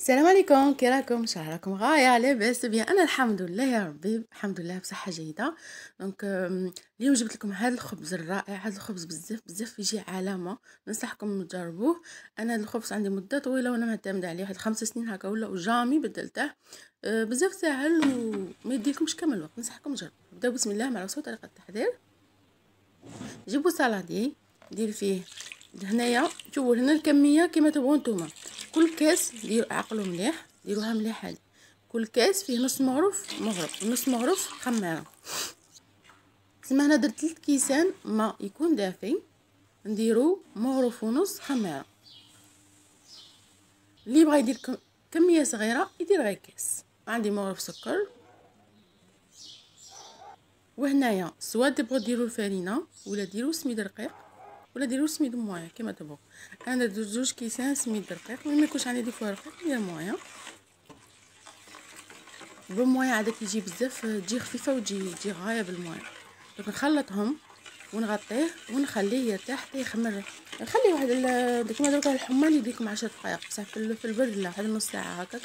السلام عليكم، كي راكم؟ شهركم غاية لاباس بيان؟ انا الحمد لله يا ربي، الحمد لله بصحه جيده. دونك اليوم جبت لكم هذا الخبز الرائع، هذا الخبز بزاف بزاف يجي علامه، ننصحكم تجربوه. انا هذا الخبز عندي مده طويله وانا معتمده عليه، واحد 5 سنين هكا ولا، وجامي بدلته. بزاف ساهل وما يديلكمش كامل الوقت، ننصحكم تجربوه. نبداو بسم الله مع رسول طريقه التحضير. جيبوا سالادي، دير فيه هنايا، شوفوا هنا الكميه كما تبغوا نتوما. كل كاس ديروا عقلوا مليح، ديروها مليح هذه. كل كاس فيه نص مغرف ونص مغرف خماره. تسمى انا درت 3 كيسان ما يكون دافي، نديرو مغرف ونص خماره. اللي بغى يدير كميه صغيره يدير غير كاس. عندي مغرف سكر، وهنايا سواء تبغوا ديروا الفرينه ولا ديروا سميد رقيق ولا ديروا سميد مويا كما تبغوا. انا درت 2 كيسان سميد رقيق، ما يكونش عندي ديك رقيق ندير مويا. بالمويا عادك يجي بزاف، تجي خفيفه وتجي غايه بالمويا. دونك نخلطهم ونغطيه ونخليه يرتاح حتى يخمر. نخليه واحد كيما درك الحمال يديكم 10 دقائق بصح في البرد لا، واحد نص ساعه هكاك،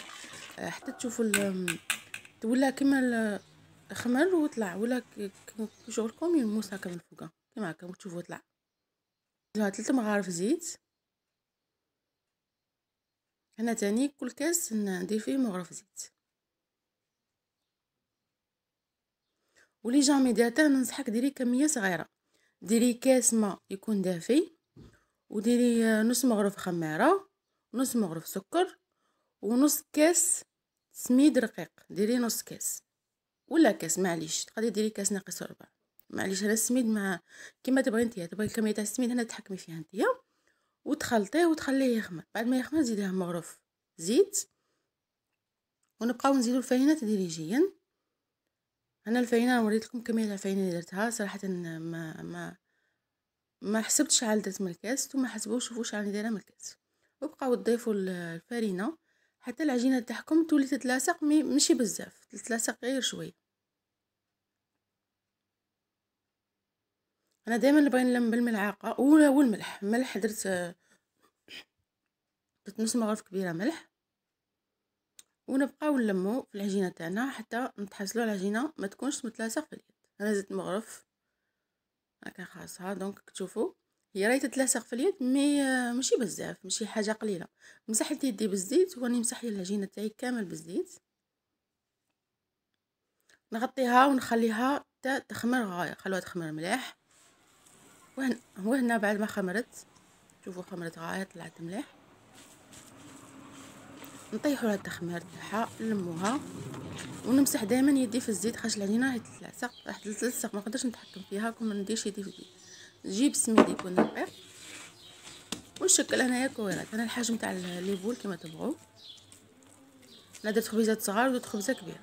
حتى تشوفوا ولا كيما خمر وطلع، ولا شغلكم يموس هكا من فوق كيما هكا وتشوفوا طلع. 3 مغارف زيت. هنا تاني كل كاس ندير فيه مغرف زيت. ولي جامي ديرته ننصحك ديري كميه صغيره، ديري كاس ما يكون دافي، وديري نص مغرف خماره ونص مغرف سكر ونص كاس سميد رقيق. ديري نص كاس ولا كاس، معليش تقدري ديري كاس ناقص ربع، معليش. هذا السميد مع كيما تبغي نتيا، تبغي الكميه تاع السميد هنا تحكمي فيها نتيا، وتخلطيه وتخليه يخمر. بعد ما يخمر زيديه مغرف زيت، ونبقاو نزيدو الفرينه تدريجيا. انا الفرينه وريت لكم كميه الفرينه اللي درتها صراحه، ما حسبتش على درت من الكاس، نتوما حسبوا شوفوا شحال راني دايره من الكاس. وبقاو تضيفوا الفرينه حتى العجينه تاعكم تولي تتلاصق، ماشي بزاف، تتلاصق غير شويه. انا دائما نبغي نلم بالملعقه والملح. ملح درت نص مغرف كبيره ملح. ونبقاو نلمو في العجينه تاعنا حتى نتحصلوا العجينه ما تكونش متلاصق في اليد. انا زدت مغرف هكا خاصها، دونك تشوفوا هي راهي تتلاصق في اليد، ماشي بزاف، ماشي حاجه قليله. مسحت يدي بالزيت واني مسحيه العجينه تاعي كامل بالزيت. نغطيها ونخليها تخمر غايه، خلوها تخمر مليح. وهنا بعد ما خمرت، شوفوا خمرت غايه، طلعت مليح. نطيحوا لها التخمير تاعها، نلموها ونمسح دائما يدي في الزيت، خاش العجينه راهي تتلاصق، راح تتلصق، ما نقدرش نتحكم فيها كون ما نديرش يدي في الزيت. نجيب السميد يكون رقيق ونشكل انايا كويرات. انا الحجم تاع ليبول كما تبغوا. انا درت خبيزات صغار ودرت خبزه كبيره،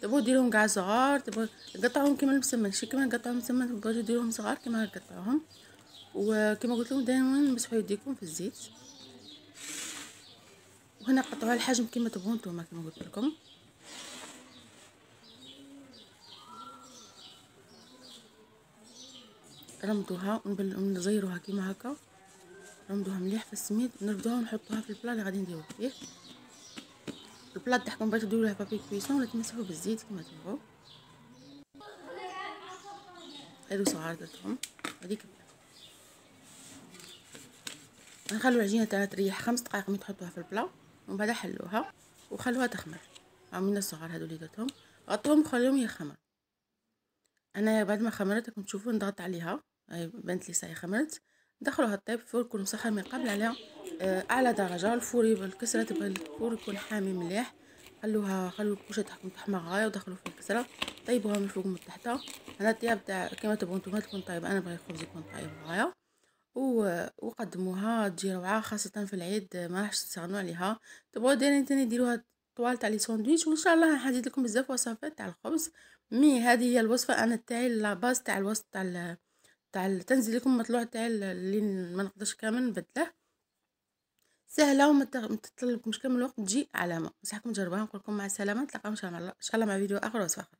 تبغوا ديروهم كاع صغار، تبغوا نقطعوهم كيما المسمن، ماشي كيما نقطعوهم مسمن، تبغوا ديروهم صغار كيما نقطعوهم. وكما قلت لكم دائما مسحوا يديكم في الزيت. وهنا قطعوا الحجم كيما تبغوا نتوما، كما قلت لكم. رمضوها ونزيروها كيما هكا، رمضوها مليح في السميد، نرفدوها ونحطوها في البلا اللي غادي نديرو فيه. البلا تاعكم بغيتو ديروا له بابي كويسون ولا تمسحوه بالزيت كيما تبغوا. هادو صغار درتهم، هذيك نخلو العجينه تاعها تريح 5 دقائق من تحطوها في البلا، ومن بعد حلوها وخلوها تخمر. من الصغار هادو اللي درتهم، غطوهم وخليهم يخمر. انا بعد ما خمرت راكم تشوفوا نضغط عليها، هاي بنت لي صاي خمرت. ندخلوها الطيب، الفور يكون مسخن من قبل على اعلى درجه. الفور الكسره تبغي الفور يكون حامي مليح. خلوا الكوشه تاعكم تحمر غايه، ودخلوا في الكسره، طيبوها من فوق ومن تحت. انا الطياب تاع كما تبغوا نتوما تكون طايبه، انا بغي الخبز يكون طايب غايه. وقدموها تجي روعه، خاصه في العيد ما راحش تستغنوا عليها. تبغوا دايرين تاني ديروها طوال تاع لي ساندويتش، وان شاء الله نحدد لكم بزاف وصفات تاع الخبز. هذه هي الوصفه انا تاعي، لا باز تاع الوصف تاع تنزل لكم مطلوع تاعي اللي ما نقدرش كامل نبدله. سهله وما تطلبكمش كامل الوقت، تجي علامه. نصحكم تجربوها، نقول لكم مع السلامه، نتلاقاو ان شاء الله مع فيديو اخر وصفه اخرى.